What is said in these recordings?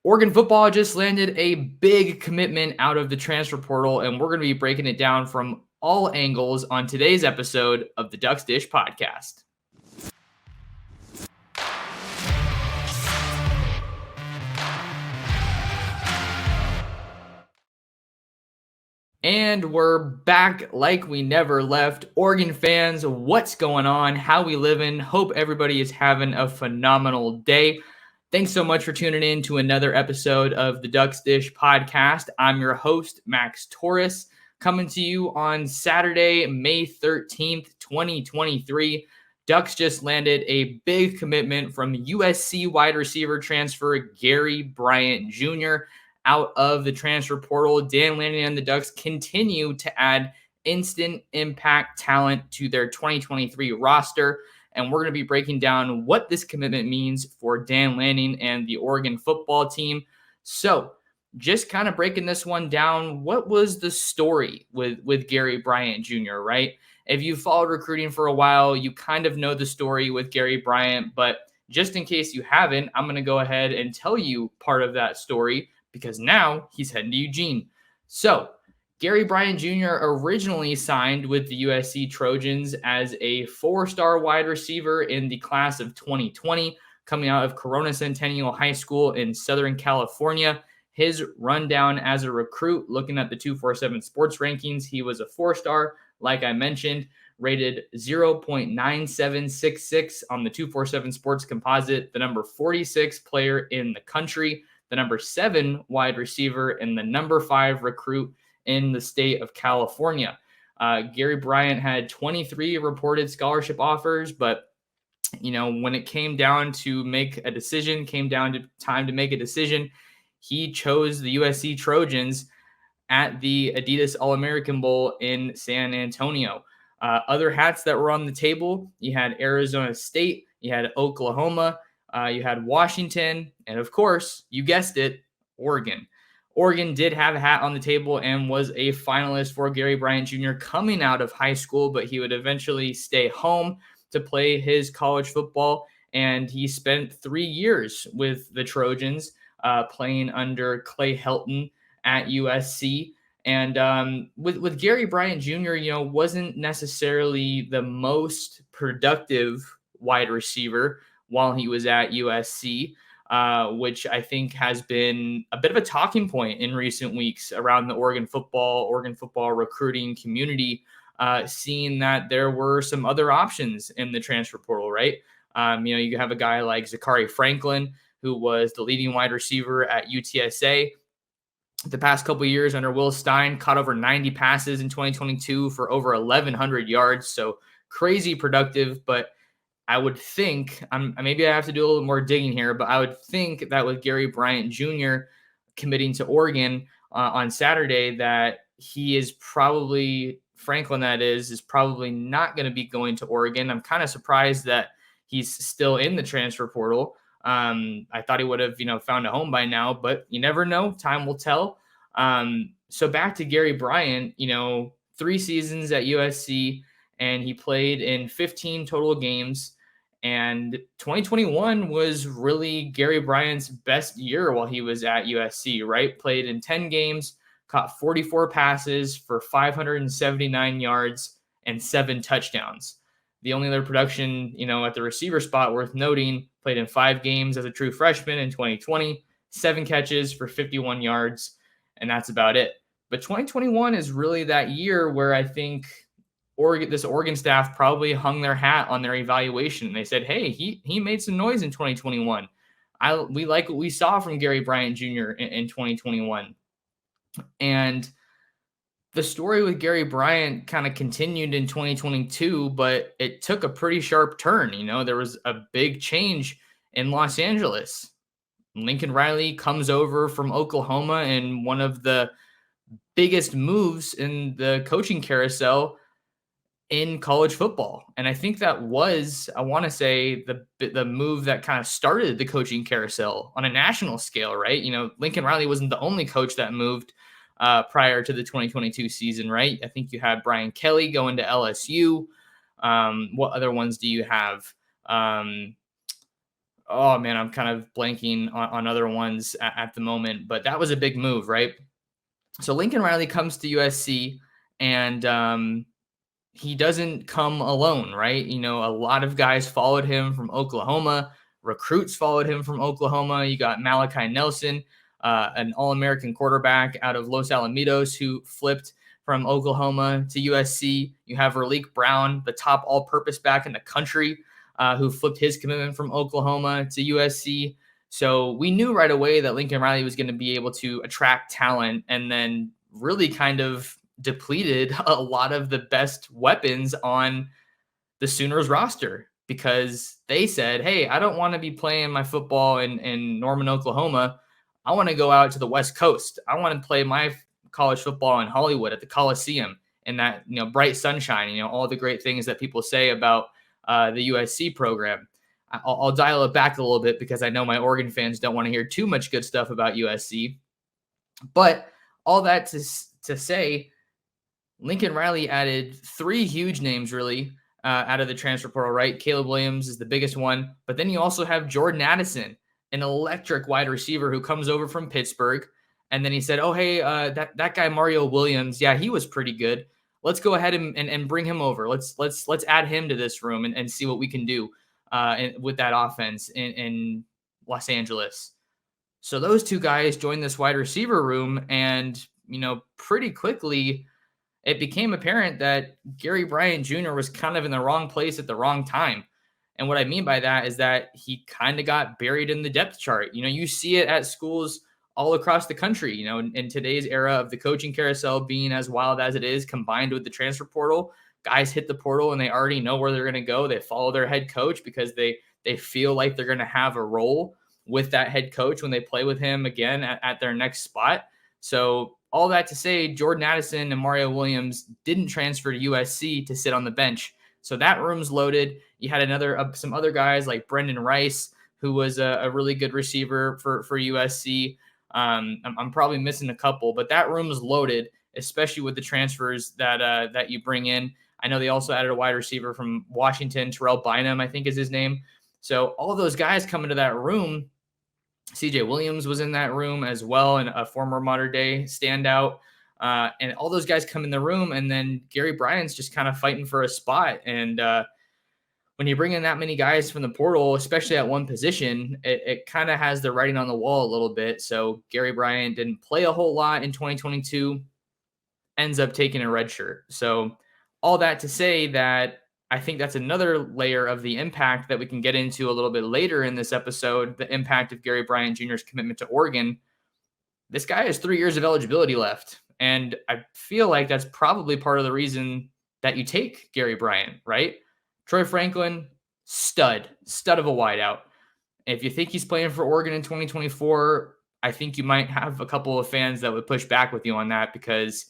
Oregon football just landed a big commitment out of the transfer portal, and we're going to be breaking it down from all angles on today's episode of the Ducks Dish podcast. And we're back like we never left. Oregon fans, what's going on? How we living? Hope everybody is having a phenomenal day. Thanks so much for tuning in to another episode of the Ducks Dish podcast. I'm your host, Max Torres, coming to you on Saturday, May 13th, 2023. Ducks just landed a big commitment from USC wide receiver transfer Gary Bryant Jr. out of the transfer portal. Dan Lanning and the Ducks continue to add instant impact talent to their 2023 roster. And we're going to be breaking down what this commitment means for Dan Lanning and the Oregon football team. So just kind of breaking this one down, what was the story with Gary Bryant Jr., right? If you've followed recruiting for a while, you kind of know the story with Gary Bryant. But just in case you haven't, I'm going to go ahead and tell you part of that story, because now he's heading to Eugene. So Gary Bryant Jr. originally signed with the USC Trojans as a 4-star wide receiver in the class of 2020, coming out of Corona Centennial High School in Southern California. His rundown as a recruit, looking at the 247 sports rankings, he was a 4-star, like I mentioned, rated 0.9766 on the 247 sports composite, the number 46 player in the country, the number 7 wide receiver, and the number 5 recruit in the state of California. Gary Bryant had 23 reported scholarship offers, but when it came down to make a decision, came down to time to make a decision, he chose the USC Trojans at the Adidas All-American Bowl in San Antonio. Other hats that were on the table, you had Arizona State, you had Oklahoma, you had Washington, and of course, you guessed it, Oregon. Oregon did have a hat on the table and was a finalist for Gary Bryant Jr. coming out of high school, but he would eventually stay home to play his college football, and he spent 3 years with the Trojans, playing under Clay Helton at USC. And with Gary Bryant Jr., wasn't necessarily the most productive wide receiver while he was at USC, which I think has been a bit of a talking point in recent weeks around the Oregon football recruiting community, seeing that there were some other options in the transfer portal, right? You have a guy like Zachary Franklin, who was the leading wide receiver at UTSA. The past couple of years under Will Stein, caught over 90 passes in 2022 for over 1,100 yards. So crazy productive, but I would think, maybe I have to do a little more digging here, but I would think that with Gary Bryant Jr. committing to Oregon on Saturday, that he is probably, Franklin that is probably not going to be going to Oregon. I'm kind of surprised that he's still in the transfer portal. I thought he would have, found a home by now, but you never know. Time will tell. So back to Gary Bryant, 3 seasons at USC, and he played in 15 total games. And 2021 was really Gary Bryant's best year while he was at USC, right? Played in 10 games, caught 44 passes for 579 yards and 7 touchdowns. The only other production, at the receiver spot worth noting, played in 5 games as a true freshman in 2020, 7 catches for 51 yards, and that's about it. But 2021 is really that year where I think this Oregon staff probably hung their hat on their evaluation. They said, hey, he made some noise in 2021. We like what we saw from Gary Bryant Jr. in 2021. And the story with Gary Bryant kind of continued in 2022, but it took a pretty sharp turn. There was a big change in Los Angeles. Lincoln Riley comes over from Oklahoma, and one of the biggest moves in the coaching carousel in college football. And I think that was, I want to say, the move that kind of started the coaching carousel on a national scale, right? Lincoln Riley wasn't the only coach that moved prior to the 2022 season, right? I think you had Brian Kelly going to LSU. What other ones do you have? Oh man, I'm kind of blanking on other ones at the moment, but that was a big move, right? So Lincoln Riley comes to USC, and he doesn't come alone, right? A lot of guys followed him from Oklahoma. Recruits followed him from Oklahoma. You got Malachi Nelson, an All American quarterback out of Los Alamitos, who flipped from Oklahoma to USC. You have Raleek Brown, the top all purpose back in the country, who flipped his commitment from Oklahoma to USC. So we knew right away that Lincoln Riley was going to be able to attract talent, and then really kind of depleted a lot of the best weapons on the Sooners roster, because they said, hey, I don't want to be playing my football in Norman, Oklahoma. I want to go out to the West Coast. I want to play my college football in Hollywood at the Coliseum in that, bright sunshine, all the great things that people say about the USC program. I'll dial it back a little bit because I know my Oregon fans don't want to hear too much good stuff about USC. But all that to say, Lincoln Riley added three huge names, really, out of the transfer portal, right? Caleb Williams is the biggest one. But then you also have Jordan Addison, an electric wide receiver who comes over from Pittsburgh. And then he said, oh, hey, that guy Mario Williams, yeah, he was pretty good. Let's go ahead and bring him over. Let's add him to this room and see what we can do with that offense in Los Angeles. So those two guys joined this wide receiver room, and, pretty quickly it became apparent that Gary Bryant Jr. was kind of in the wrong place at the wrong time. And what I mean by that is that he kind of got buried in the depth chart. You see it at schools all across the country, in today's era of the coaching carousel being as wild as it is, combined with the transfer portal. Guys hit the portal and they already know where they're going to go. They follow their head coach because they feel like they're going to have a role with that head coach when they play with him again at their next spot. So all that to say, Jordan Addison and Mario Williams didn't transfer to USC to sit on the bench. So that room's loaded. You had some other guys like Brendan Rice, who was a really good receiver for USC. I'm probably missing a couple, but that room is loaded, especially with the transfers that you bring in. I know they also added a wide receiver from Washington, Terrell Bynum, I think is his name. So all those guys come into that room. CJ Williams was in that room as well, and a former modern day standout. And all those guys come in the room, and then Gary Bryant's just kind of fighting for a spot. And when you bring in that many guys from the portal, especially at one position, it kind of has the writing on the wall a little bit. So Gary Bryant didn't play a whole lot in 2022, ends up taking a red shirt. So all that to say that I think that's another layer of the impact that we can get into a little bit later in this episode, the impact of Gary Bryant Jr.'s commitment to Oregon. This guy has 3 years of eligibility left. And I feel like that's probably part of the reason that you take Gary Bryant, right? Troy Franklin, stud of a wideout. If you think he's playing for Oregon in 2024, I think you might have a couple of fans that would push back with you on that, because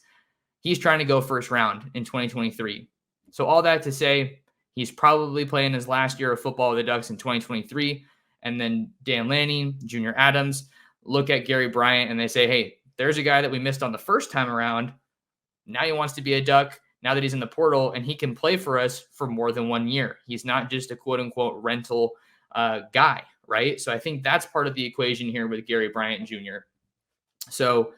he's trying to go first round in 2023. So all that to say, he's probably playing his last year of football with the Ducks in 2023. And then Dan Lanning, Junior Adams look at Gary Bryant and they say, hey, there's a guy that we missed on the first time around. Now he wants to be a Duck now that he's in the portal, and he can play for us for more than 1 year. He's not just a quote unquote rental guy, right? So I think that's part of the equation here with Gary Bryant Jr. So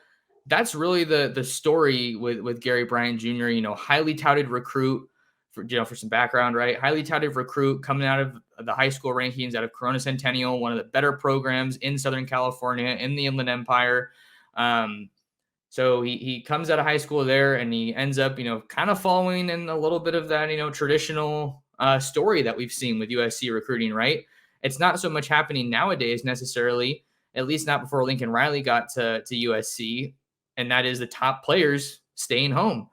that's really the story with Gary Bryant Jr., highly touted recruit. For some background, right? Highly touted recruit coming out of the high school rankings out of Corona Centennial, one of the better programs in Southern California in the Inland Empire. So he comes out of high school there, and he ends up, kind of following in a little bit of that, traditional story that we've seen with USC recruiting, right? It's not so much happening nowadays necessarily, at least not before Lincoln Riley got to USC, and that is the top players staying home.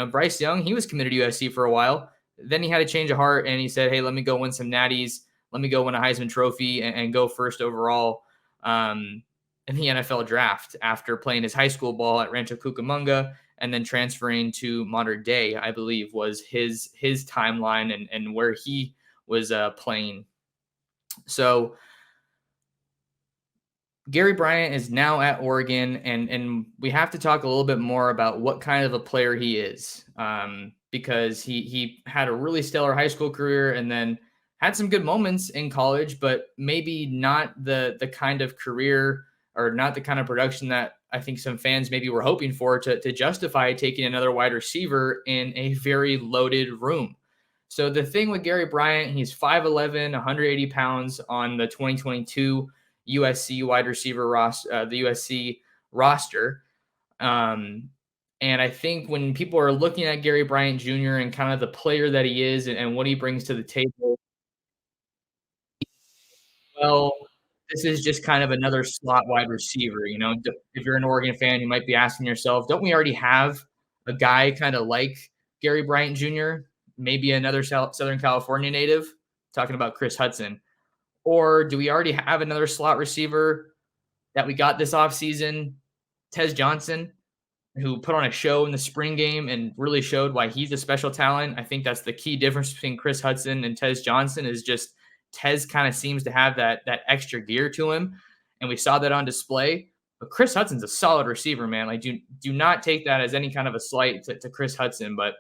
Bryce Young, he was committed to USC for a while. Then he had a change of heart, and he said, hey, let me go win some natties. Let me go win a Heisman Trophy and go first overall in the NFL draft after playing his high school ball at Rancho Cucamonga and then transferring to Modern Day, I believe, was his timeline and where he was playing. So Gary Bryant is now at Oregon, and we have to talk a little bit more about what kind of a player he is, because he had a really stellar high school career and then had some good moments in college, but maybe not the kind of career or not the kind of production that I think some fans maybe were hoping for to justify taking another wide receiver in a very loaded room. So the thing with Gary Bryant, he's 5'11, 180 pounds on the 2022 USC wide receiver roster, the USC roster. Um, and I think when people are looking at Gary Bryant Jr. and kind of the player that he is and what he brings to the table, well, this is just kind of another slot wide receiver. If you're an Oregon fan, you might be asking yourself, don't we already have a guy kind of like Gary Bryant Jr., maybe another Southern California native, talking about Chris Hudson? Or do we already have another slot receiver that we got this offseason, Tez Johnson, who put on a show in the spring game and really showed why he's a special talent? I think that's the key difference between Chris Hudson and Tez Johnson is just Tez kind of seems to have that extra gear to him, and we saw that on display. But Chris Hudson's a solid receiver, man. Like do not take that as any kind of a slight to Chris Hudson, but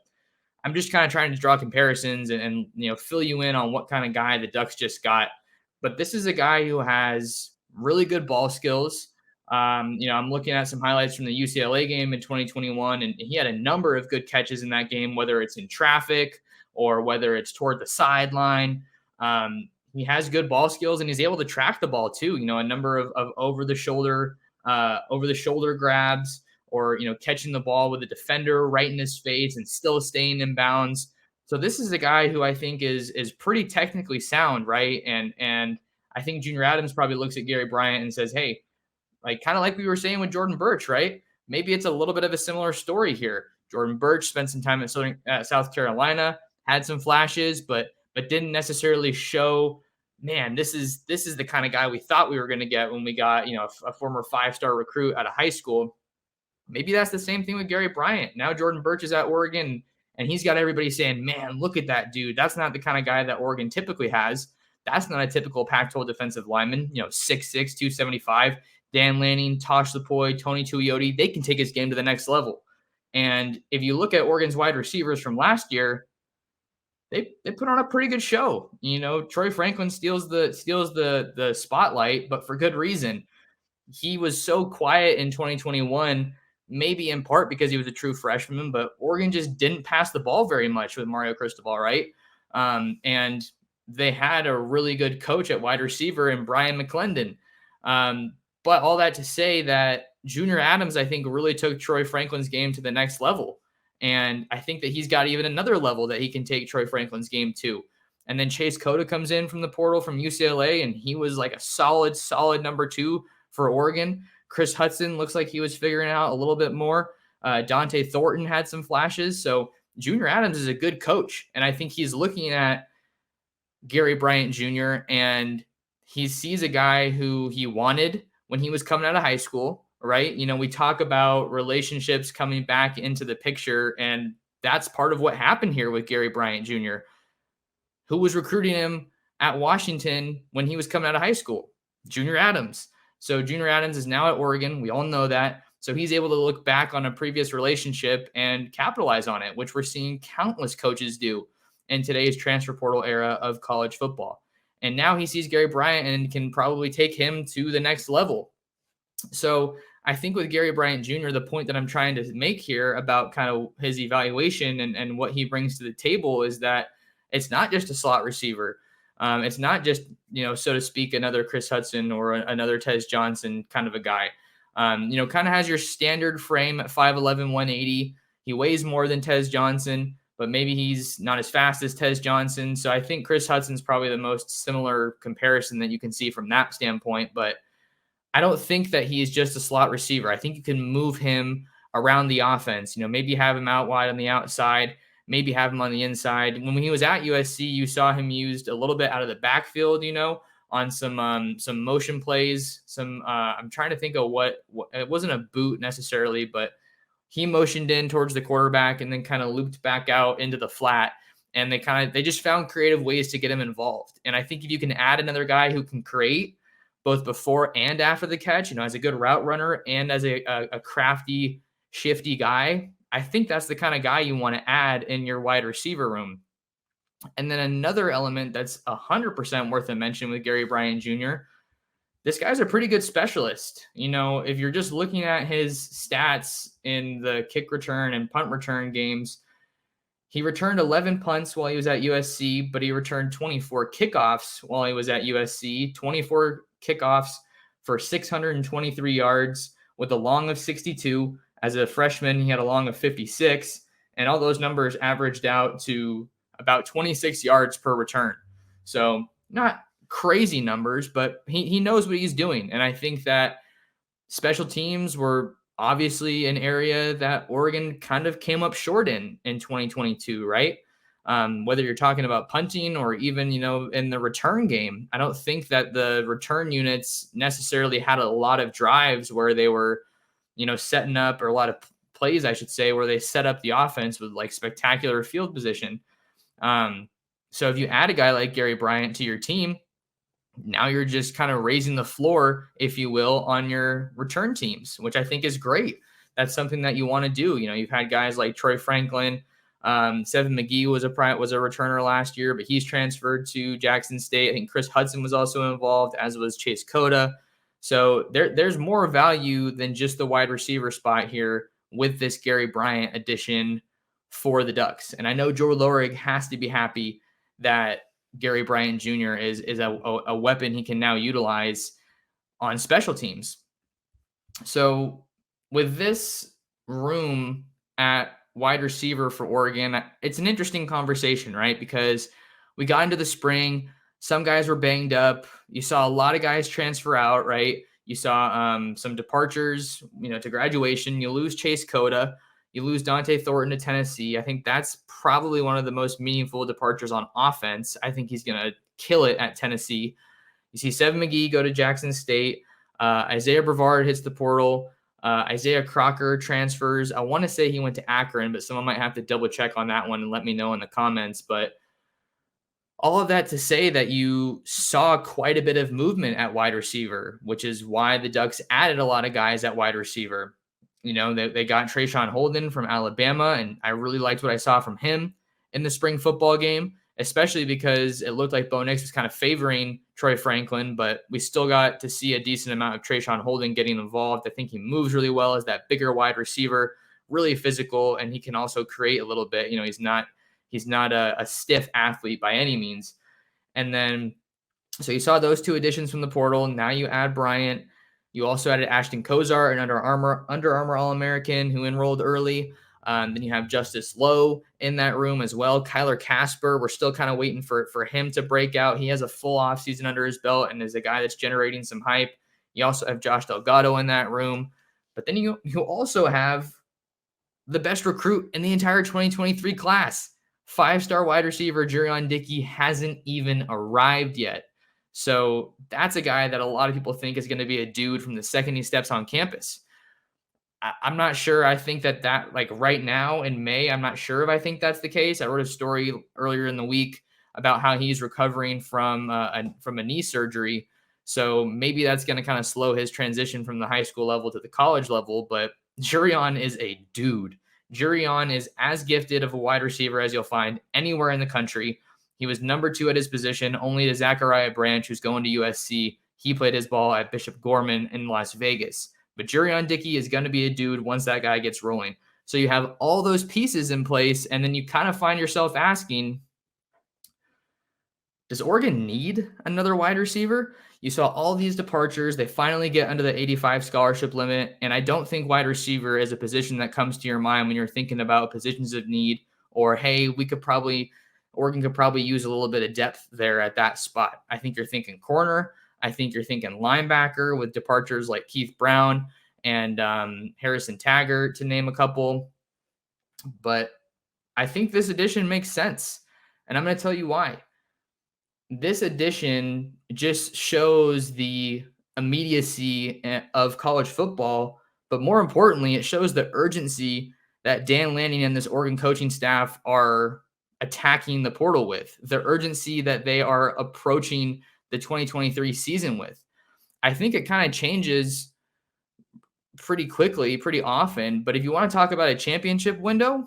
I'm just kind of trying to draw comparisons and fill you in on what kind of guy the Ducks just got. But this is a guy who has really good ball skills. I'm looking at some highlights from the UCLA game in 2021, and he had a number of good catches in that game, whether it's in traffic or whether it's toward the sideline. He has good ball skills, and he's able to track the ball too. A number of over the shoulder grabs, or catching the ball with a defender right in his face and still staying in bounds. So this is a guy who I think is pretty technically sound, right? And I think Junior Adams probably looks at Gary Bryant and says, "Hey, like kind of like we were saying with Jordan Birch, right? Maybe it's a little bit of a similar story here. Jordan Birch spent some time at South Carolina, had some flashes, but didn't necessarily show. Man, this is the kind of guy we thought we were going to get when we got a former 5-star recruit out of high school. Maybe that's the same thing with Gary Bryant. Now Jordan Birch is at Oregon, and he's got everybody saying, man, look at that dude. That's not the kind of guy that Oregon typically has. That's not a typical Pac-12 defensive lineman, 6'6", 275. Dan Lanning, Tosh Lupoi, Tony Tuioti, they can take his game to the next level. And if you look at Oregon's wide receivers from last year, they put on a pretty good show. Troy Franklin steals the spotlight, but for good reason. He was so quiet in 2021, maybe in part because he was a true freshman, but Oregon just didn't pass the ball very much with Mario Cristobal, right? And they had a really good coach at wide receiver in Brian McClendon. But all that to say that Junior Adams, I think, really took Troy Franklin's game to the next level. And I think that he's got even another level that he can take Troy Franklin's game to. And then Chase Cota comes in from the portal from UCLA, and he was like a solid number 2 for Oregon. Chris Hudson looks like he was figuring out a little bit more. Dante Thornton had some flashes. So Junior Adams is a good coach. And I think he's looking at Gary Bryant Jr. and he sees a guy who he wanted when he was coming out of high school, right? We talk about relationships coming back into the picture, and that's part of what happened here with Gary Bryant Jr., who was recruiting him at Washington when he was coming out of high school, Junior Adams. So Junior Adams is now at Oregon. We all know that. So he's able to look back on a previous relationship and capitalize on it, which we're seeing countless coaches do in today's transfer portal era of college football. And now he sees Gary Bryant and can probably take him to the next level. So I think with Gary Bryant Jr., the point that I'm trying to make here about kind of his evaluation and what he brings to the table is that it's not just a slot receiver. It's not just, so to speak, another Chris Hudson or another Tez Johnson kind of a guy. Kind of has your standard frame at 5'11", 180. He weighs more than Tez Johnson, but maybe he's not as fast as Tez Johnson. So I think Chris Hudson's probably the most similar comparison that you can see from that standpoint. But I don't think that he is just a slot receiver. I think you can move him around the offense. Maybe have him out wide on the outside, maybe have him on the inside. When he was at USC, you saw him used a little bit out of the backfield, on some motion plays. I'm trying to think of what it wasn't a boot necessarily, but he motioned in towards the quarterback and then kind of looped back out into the flat. And they just found creative ways to get him involved. And I think if you can add another guy who can create both before and after the catch, as a good route runner and as a crafty, shifty guy, I think that's the kind of guy you want to add in your wide receiver room. And then another element that's 100% worth a mention with Gary Bryant Jr. This guy's a pretty good specialist. If you're just looking at his stats in the kick return and punt return games, he returned 11 punts while he was at USC, but he returned 24 kickoffs while he was at USC, 24 kickoffs for 623 yards with a long of 62. As a freshman, he had a long of 56, and all those numbers averaged out to about 26 yards per return. So not crazy numbers, but he knows what he's doing. And I think that special teams were obviously an area that Oregon kind of came up short in 2022, right? Whether you're talking about punting or even, in the return game, I don't think that the return units necessarily had a lot of drives where they were, setting up, or a lot of plays, I should say, where they set up the offense with like spectacular field position. So if you add a guy like Gary Bryant to your team, now you're just kind of raising the floor, if you will, on your return teams, which I think is great. That's something that you want to do. You've had guys like Troy Franklin. Seven McGee was a returner last year, but he's transferred to Jackson State. I think Chris Hudson was also involved, as was Chase Cota. So there's more value than just the wide receiver spot here with this Gary Bryant addition for the Ducks. And I know Joe Lorig has to be happy that Gary Bryant Jr. is a weapon he can now utilize on special teams. So with this room at wide receiver for Oregon, it's an interesting conversation, right? Because we got into the spring, some guys were banged up. You saw a lot of guys transfer out, right? You saw some departures, to graduation. You lose Chase Cota. You lose Dante Thornton to Tennessee. I think that's probably one of the most meaningful departures on offense. I think he's going to kill it at Tennessee. You see Seven McGee go to Jackson State. Isaiah Brevard hits the portal. Isaiah Crocker transfers. I want to say he went to Akron, but someone might have to double check on that one and let me know in the comments. But all of that to say that you saw quite a bit of movement at wide receiver, which is why the Ducks added a lot of guys at wide receiver. They got Trayshawn Holden from Alabama, and I really liked what I saw from him in the spring football game, especially because it looked like Bo Nix was kind of favoring Troy Franklin, but we still got to see a decent amount of Trayshawn Holden getting involved. I think he moves really well as that bigger wide receiver, really physical, and he can also create a little bit. He's not a stiff athlete by any means. And then, so you saw those two additions from the portal. Now you add Bryant. You also added Ashton Kozar, an Under Armour All-American who enrolled early. Then you have Justice Lowe in that room as well. Kyler Casper, we're still kind of waiting for him to break out. He has a full offseason under his belt and is a guy that's generating some hype. You also have Josh Delgado in that room. But then you also have the best recruit in the entire 2023 class. 5-star wide receiver Jurion Dickey hasn't even arrived yet. So that's a guy that a lot of people think is going to be a dude from the second he steps on campus. I'm not sure. I think that like right now in May, I'm not sure if I think that's the case. I wrote a story earlier in the week about how he's recovering from a knee surgery. So maybe that's going to kind of slow his transition from the high school level to the college level. But Jurion is a dude. Jurion is as gifted of a wide receiver as you'll find anywhere in the country. He was number 2 at his position, only to Zachariah Branch, who's going to USC. He played his ball at Bishop Gorman in Las Vegas. But Jurion Dickey is going to be a dude once that guy gets rolling. So you have all those pieces in place, and then you kind of find yourself asking, does Oregon need another wide receiver? You saw all these departures. They finally get under the 85 scholarship limit, and I don't think wide receiver is a position that comes to your mind when you're thinking about positions of need or, hey, Oregon could probably use a little bit of depth there at that spot. I think you're thinking corner. I think you're thinking linebacker with departures like Keith Brown and Harrison Taggart, to name a couple. But I think this addition makes sense, and I'm going to tell you why. This addition just shows the immediacy of college football, but more importantly, it shows the urgency that Dan Lanning and this Oregon coaching staff are attacking the portal with, the urgency that they are approaching the 2023 season with. I think it kind of changes pretty quickly, pretty often, but if you want to talk about a championship window,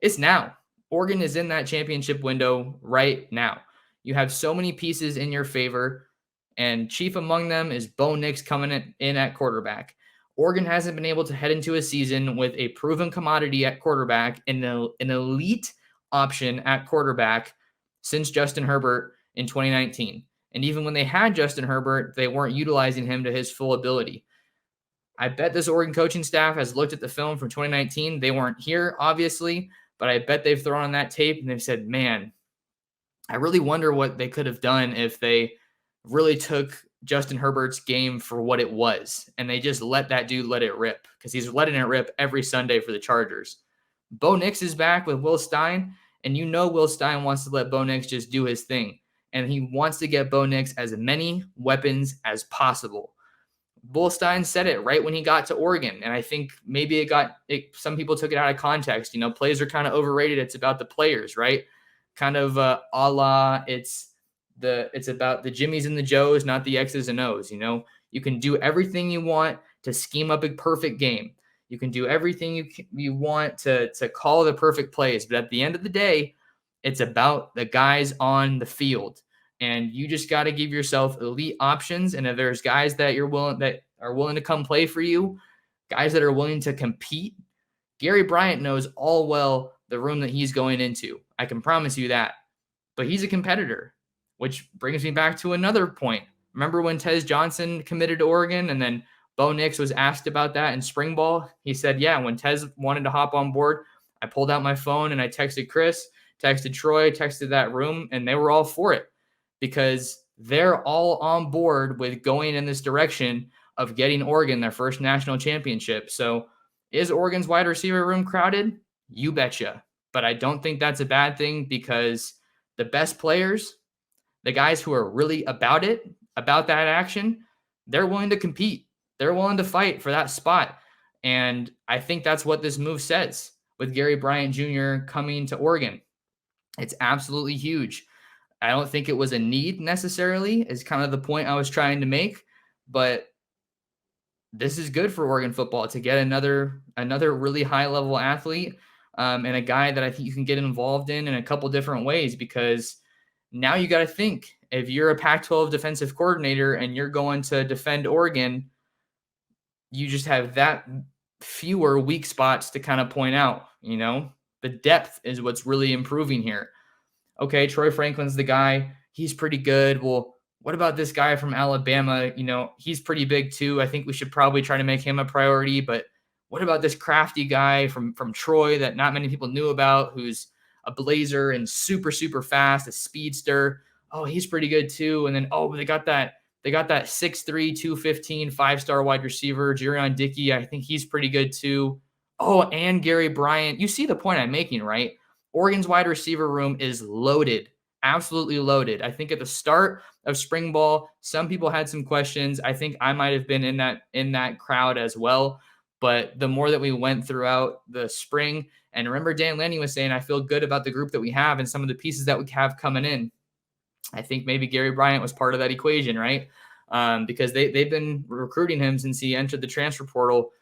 it's now. Oregon is in that championship window right now. You have so many pieces in your favor, and chief among them is Bo Nix coming in at quarterback. Oregon hasn't been able to head into a season with a proven commodity at quarterback and an elite option at quarterback since Justin Herbert in 2019. And even when they had Justin Herbert, they weren't utilizing him to his full ability. I bet this Oregon coaching staff has looked at the film from 2019. They weren't here, obviously, but I bet they've thrown on that tape and they've said, man, I really wonder what they could have done if they really took Justin Herbert's game for what it was and they just let that dude let it rip, because he's letting it rip every Sunday for the Chargers. Bo Nix is back with Will Stein, and you know Will Stein wants to let Bo Nix just do his thing, and he wants to get Bo Nix as many weapons as possible. Will Stein said it right when he got to Oregon, and I think maybe some people took it out of context. You know, plays are kind of overrated. It's about the players, right? Kind of a la it's about the Jimmies and the Joes, not the X's and O's. You know, you can do everything you want to scheme up a perfect game. You can do everything you want to call the perfect plays, but at the end of the day, it's about the guys on the field. And you just got to give yourself elite options. And if there's guys that are willing to come play for you, guys that are willing to compete, Gary Bryant knows all well the room that he's going into. I can promise you that. But he's a competitor, which brings me back to another point. Remember when Tez Johnson committed to Oregon and then Bo Nix was asked about that in spring ball? He said, yeah, when Tez wanted to hop on board, I pulled out my phone and I texted Chris, texted Troy, texted that room, and they were all for it, because they're all on board with going in this direction of getting Oregon their first national championship. So is Oregon's wide receiver room crowded? You betcha. But I don't think that's a bad thing, because the best players, the guys who are really about that action, they're willing to compete. They're willing to fight for that spot. And I think that's what this move says with Gary Bryant Jr. coming to Oregon. It's absolutely huge. I don't think it was a need necessarily, is kind of the point I was trying to make, but this is good for Oregon football to get another really high level athlete, and a guy that I think you can get involved in a couple different ways, because now you got to think, if you're a Pac-12 defensive coordinator and you're going to defend Oregon, you just have that fewer weak spots to kind of point out. You know, the depth is what's really improving here. Okay, Troy Franklin's the guy. He's pretty good. Well, what about this guy from Alabama? You know, he's pretty big too. I think we should probably try to make him a priority. But what about this crafty guy from Troy that not many people knew about, who's a blazer and super, super fast, a speedster? Oh, he's pretty good too. And then, they got that 6'3", 215, 5-star wide receiver, Jerion Dickey. I think he's pretty good too. Oh, and Gary Bryant. You see the point I'm making, right? Oregon's wide receiver room is loaded, absolutely loaded. I think at the start of spring ball, some people had some questions. I think I might have been in that crowd as well. But the more that we went throughout the spring, and remember Dan Lanning was saying, I feel good about the group that we have and some of the pieces that we have coming in. I think maybe Gary Bryant was part of that equation, right? Because they've been recruiting him since he entered the transfer portal,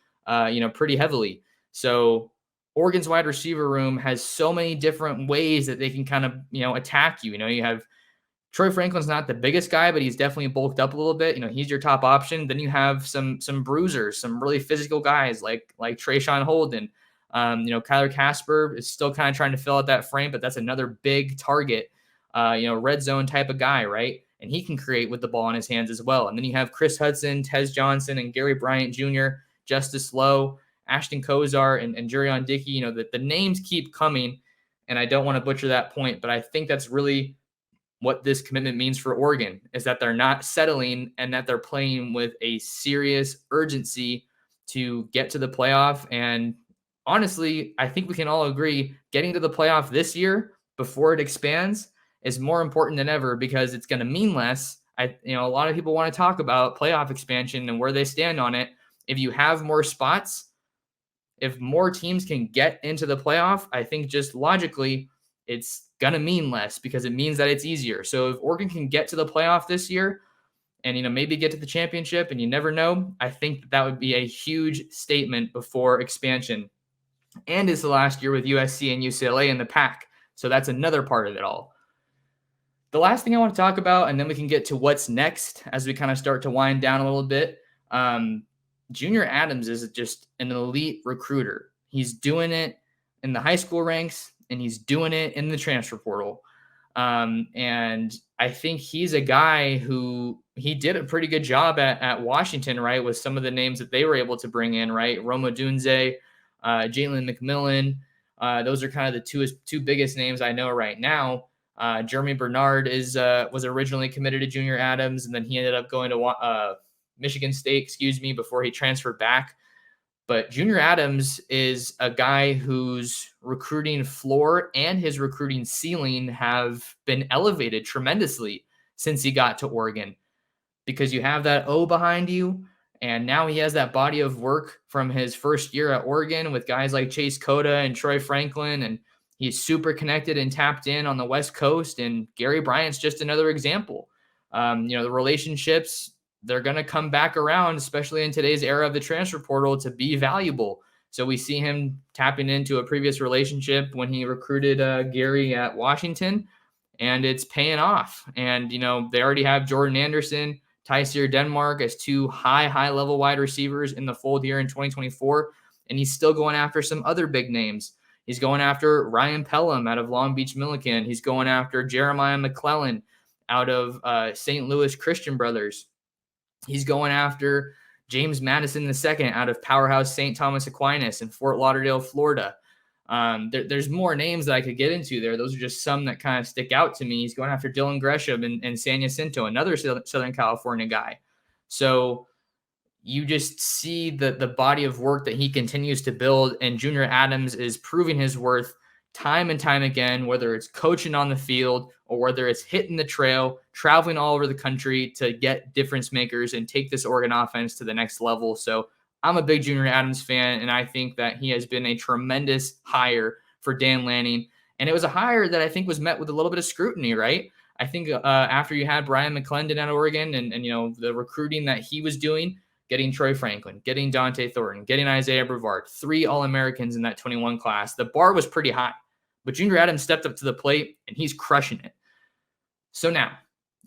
pretty heavily. So Oregon's wide receiver room has so many different ways that they can kind of, attack you. You have Troy Franklin's not the biggest guy, but he's definitely bulked up a little bit. He's your top option. Then you have some bruisers, some really physical guys like Trayshawn Holden. Kyler Casper is still kind of trying to fill out that frame, but that's another big target, red zone type of guy, right? And he can create with the ball in his hands as well. And then you have Chris Hudson, Tez Johnson, and Gary Bryant Jr., Justice Lowe, Ashton Kozar, and Jerion Dickey. The names keep coming, and I don't want to butcher that point, but I think that's really what this commitment means for Oregon, is that they're not settling and that they're playing with a serious urgency to get to the playoff. And honestly, I think we can all agree getting to the playoff this year before it expands is more important than ever, because it's going to mean less. A lot of people want to talk about playoff expansion and where they stand on it. If you have more spots, if more teams can get into the playoff, I think just logically it's going to mean less, because it means that it's easier. So if Oregon can get to the playoff this year and, maybe get to the championship, and you never know, I think that would be a huge statement before expansion. And it's the last year with USC and UCLA in the Pac. So that's another part of it all. The last thing I want to talk about, and then we can get to what's next as we kind of start to wind down a little bit. Junior Adams is just an elite recruiter. He's doing it in the high school ranks, and he's doing it in the transfer portal. And I think he's a guy who he did a pretty good job at Washington, right? With some of the names that they were able to bring in, right? Roma Dunze, Jalen McMillan. Those are kind of the two biggest names I know right now. Jeremy Bernard was originally committed to Junior Adams, and then he ended up going to Michigan State, before he transferred back. But Junior Adams is a guy whose recruiting floor and his recruiting ceiling have been elevated tremendously since he got to Oregon, because you have that O behind you. And now he has that body of work from his first year at Oregon with guys like Chase Cota and Troy Franklin. And he's super connected and tapped in on the West Coast. And Gary Bryant's just another example. The relationships, they're going to come back around, especially in today's era of the transfer portal, to be valuable. So we see him tapping into a previous relationship when he recruited Gary at Washington, and it's paying off. And, they already have Jordan Anderson, Tyseer Denmark as two high-level wide receivers in the fold here in 2024, and he's still going after some other big names. He's going after Ryan Pelham out of Long Beach Millikan. He's going after Jeremiah McClellan out of St. Louis Christian Brothers. He's going after James Madison II out of Powerhouse St. Thomas Aquinas in Fort Lauderdale, Florida. There's more names that I could get into there. Those are just some that kind of stick out to me. He's going after Dylan Gresham and San Jacinto, another Southern California guy. So you just see the body of work that he continues to build, and Junior Adams is proving his worth time and time again, whether it's coaching on the field or whether it's hitting the trail, traveling all over the country to get difference makers and take this Oregon offense to the next level. So I'm a big Junior Adams fan, and I think that he has been a tremendous hire for Dan Lanning. And it was a hire that I think was met with a little bit of scrutiny, right? I think after you had Brian McClendon at Oregon and the recruiting that he was doing, getting Troy Franklin, getting Dante Thornton, getting Isaiah Brevard, 3 All-Americans in that 21 class, the bar was pretty high. But Junior Adams stepped up to the plate, and he's crushing it. So now,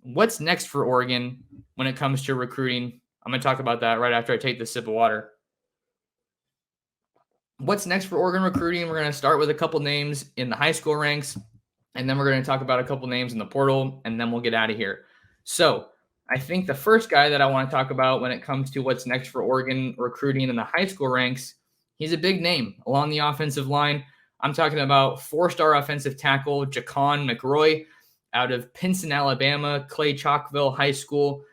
what's next for Oregon when it comes to recruiting? I'm going to talk about that right after I take this sip of water. What's next for Oregon recruiting? We're going to start with a couple names in the high school ranks, and then we're going to talk about a couple names in the portal, and then we'll get out of here. So I think the first guy that I want to talk about when it comes to what's next for Oregon recruiting in the high school ranks, he's a big name along the offensive line. I'm talking about 4-star offensive tackle Jacon McRoy out of Pinson, Alabama, Clay Chalkville High School.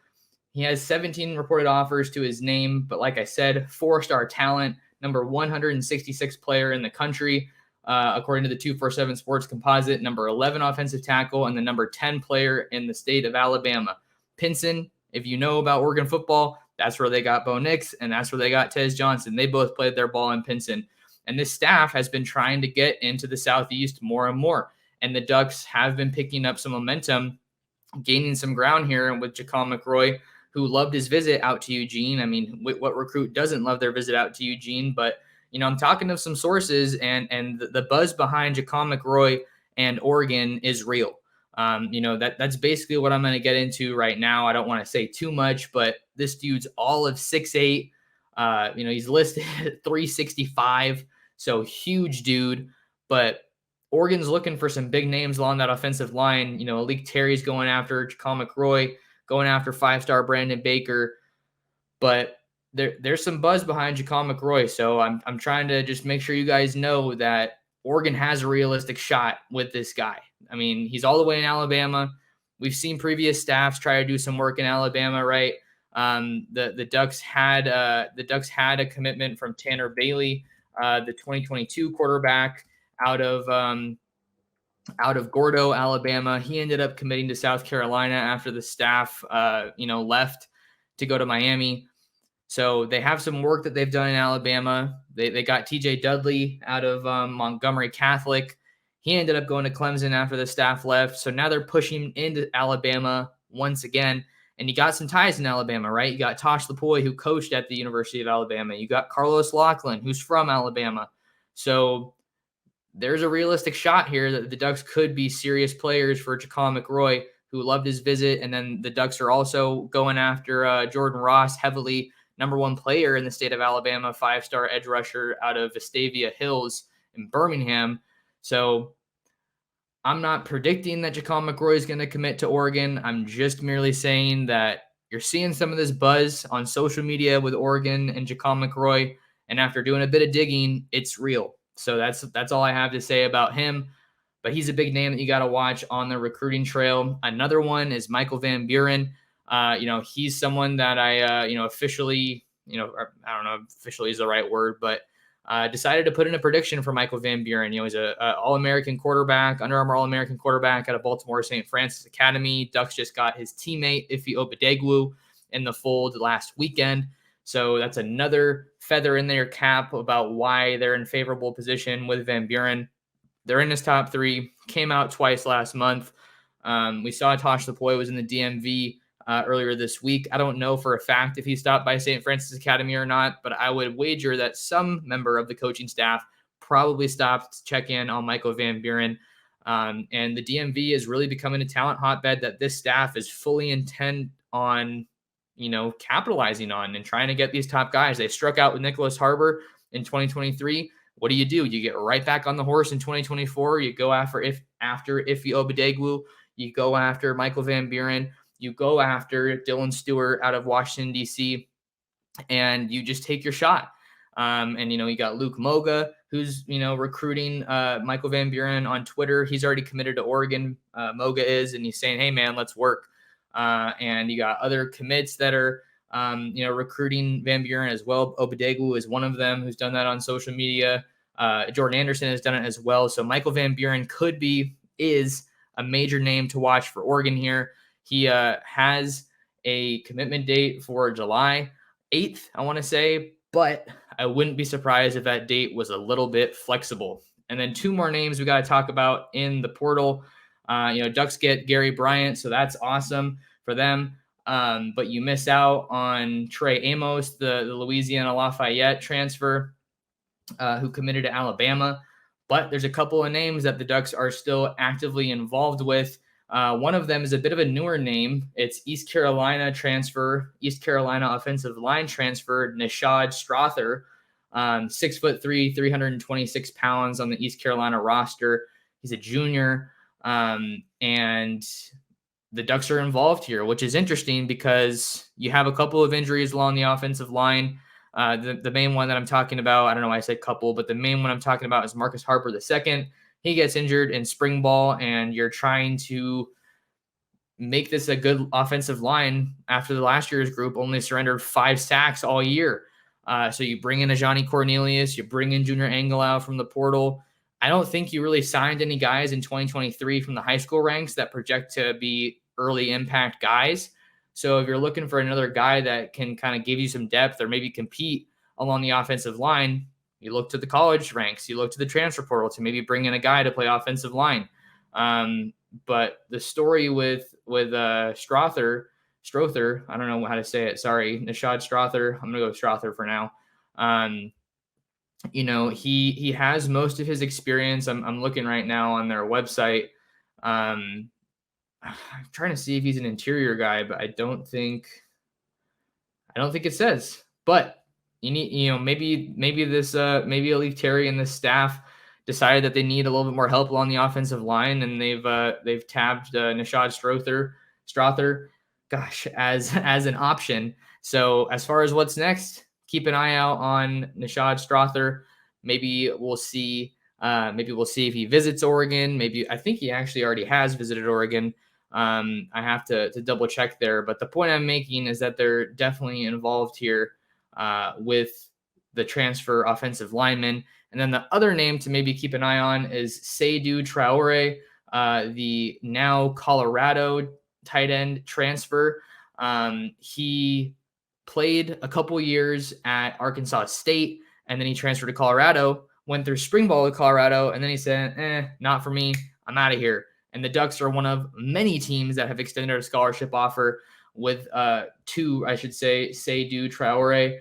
He has 17 reported offers to his name, but like I said, 4-star talent, number 166 player in the country, according to the 247 Sports Composite, number 11 offensive tackle, and the number 10 player in the state of Alabama. Pinson, if you know about Oregon football, that's where they got Bo Nix, and that's where they got Tez Johnson. They both played their ball in Pinson. And this staff has been trying to get into the Southeast more and more. And the Ducks have been picking up some momentum, gaining some ground here with Jacon McRoy, who loved his visit out to Eugene. I mean, what recruit doesn't love their visit out to Eugene? But, I'm talking to some sources, and the buzz behind Jacon McRoy and Oregon is real. That's basically what I'm going to get into right now. I don't want to say too much, but this dude's all of 6'8". He's listed at 365. So huge dude, but Oregon's looking for some big names along that offensive line. Alik Terry's going after Jacon McRoy, going after 5-star Brandon Baker, but there's some buzz behind Jacon McRoy. So I'm trying to just make sure you guys know that Oregon has a realistic shot with this guy. I mean, he's all the way in Alabama. We've seen previous staffs try to do some work in Alabama, right? The Ducks had a commitment from Tanner Bailey, the 2022 quarterback out of Gordo, Alabama. He ended up committing to South Carolina after the staff, left to go to Miami. So they have some work that they've done in Alabama. They got TJ Dudley out of Montgomery Catholic. He ended up going to Clemson after the staff left. So now they're pushing into Alabama once again. And you got some ties in Alabama, right? You got Tosh Lapoy, who coached at the University of Alabama. You got Carlos Laughlin, who's from Alabama. So there's a realistic shot here that the Ducks could be serious players for Jaquan McRoy, who loved his visit. And then the Ducks are also going after Jordan Ross heavily, number one player in the state of Alabama, 5-star edge rusher out of Vestavia Hills in Birmingham. So I'm not predicting that Jaquan McRoy is going to commit to Oregon. I'm just merely saying that you're seeing some of this buzz on social media with Oregon and Jaquan McRoy. And after doing a bit of digging, it's real. So that's all I have to say about him. But he's a big name that you got to watch on the recruiting trail. Another one is Michael Van Buren. He's someone that I, officially, I don't know if officially is the right word, but decided to put in a prediction for Michael Van Buren. He's a All-American quarterback, Under Armour All-American quarterback out of Baltimore St. Francis Academy. Ducks just got his teammate, Ife Obadegwu, in the fold last weekend. So that's another feather in their cap about why they're in favorable position with Van Buren. They're in his top 3, came out twice last month. We saw Tosh Lupoi was in the DMV earlier this week. I don't know for a fact if he stopped by St. Francis Academy or not, but I would wager that some member of the coaching staff probably stopped to check in on Michael Van Buren. And the DMV is really becoming a talent hotbed that this staff is fully intent on, capitalizing on and trying to get these top guys. They struck out with Nicholas Harbor in 2023. What do? You get right back on the horse in 2024. You go after Ife Obadegwu. You go after Michael Van Buren. You go after Dylan Stewart out of Washington, D.C., and you just take your shot. You got Luke Moga, who's, recruiting Michael Van Buren on Twitter. He's already committed to Oregon. Moga is, and he's saying, hey, man, let's work. And you got other commits that are, recruiting Van Buren as well. Obadegwu is one of them who's done that on social media. Jordan Anderson has done it as well. So Michael Van Buren is a major name to watch for Oregon here. He has a commitment date for July 8th, I want to say, but I wouldn't be surprised if that date was a little bit flexible. And then 2 more names we got to talk about in the portal. Ducks get Gary Bryant, so that's awesome for them. But you miss out on Trey Amos, the Louisiana Lafayette transfer, who committed to Alabama. But there's a couple of names that the Ducks are still actively involved with. One of them is a bit of a newer name. It's East Carolina offensive line transfer, Nishad Strother, 6'3", 326 pounds on the East Carolina roster. He's a junior, and the Ducks are involved here, which is interesting because you have a couple of injuries along the offensive line. The main one that I'm talking about, I don't know why I said couple, but the main one I'm talking about is Marcus Harper II. He gets injured in spring ball, and you're trying to make this a good offensive line after the last year's group only surrendered 5 sacks all year. So you bring in a Johnny Cornelius, you bring in Junior Angelau from the portal. I don't think you really signed any guys in 2023 from the high school ranks that project to be early impact guys. So if you're looking for another guy that can kind of give you some depth or maybe compete along the offensive line, you look to the college ranks, you look to the transfer portal to maybe bring in a guy to play offensive line. But the story with Strother, I don't know how to say it. Sorry, Nishad Strother. I'm gonna go with Strother for now. He has most of his experience. I'm looking right now on their website. I'm trying to see if he's an interior guy, but I don't think it says. But you need, maybe Alif Terry and the staff decided that they need a little bit more help along the offensive line, and they've tabbed Nishad Strother, as an option. So as far as what's next, keep an eye out on Nishad Strother. Maybe we'll see if he visits Oregon. I think he actually already has visited Oregon. I have to double check there, but the point I'm making is that they're definitely involved here with the transfer offensive lineman. And then the other name to maybe keep an eye on is Seydou Traore, the now Colorado tight end transfer. He played a couple years at Arkansas State, and then he transferred to Colorado, went through spring ball with Colorado, and then he said, not for me. I'm out of here. And the Ducks are one of many teams that have extended a scholarship offer with Seydou Traore,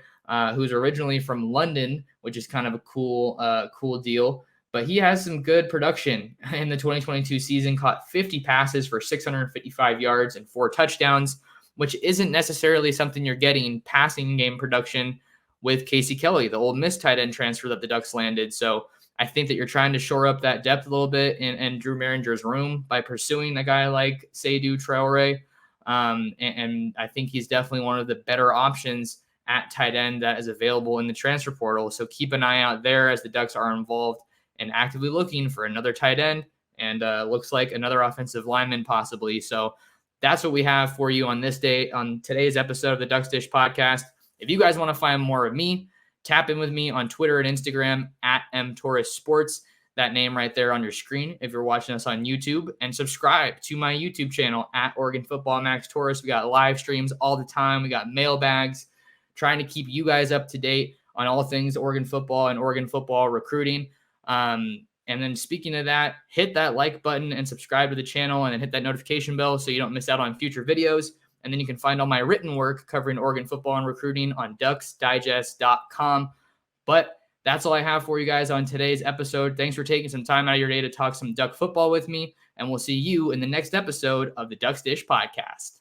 who's originally from London, which is kind of a cool deal. but he has some good production in the 2022 season, caught 50 passes for 655 yards and 4 touchdowns, which isn't necessarily something you're getting passing game production with Casey Kelly, the Ole Miss tight end transfer that the Ducks landed. So I think that you're trying to shore up that depth a little bit in Drew Maringer's room by pursuing a guy like Seydou Traore. And I think he's definitely one of the better options at tight end that is available in the transfer portal. So keep an eye out there as the Ducks are involved and actively looking for another tight end and looks like another offensive lineman possibly. So that's what we have for you on today's episode of the Ducks Dish podcast. If you guys want to find more of me, tap in with me on Twitter and Instagram at mtorresports. That name right there on your screen if you're watching us on YouTube, and subscribe to my YouTube channel at Oregon Football Max Torres. We got live streams all the time. We got mailbags, trying to keep you guys up to date on all things Oregon football and Oregon football recruiting. And then speaking of that, hit that like button and subscribe to the channel, and then hit that notification bell so you don't miss out on future videos. And then you can find all my written work covering Oregon football and recruiting on ducksdigest.com. But that's all I have for you guys on today's episode. Thanks for taking some time out of your day to talk some Duck football with me, and we'll see you in the next episode of the Ducks Dish podcast.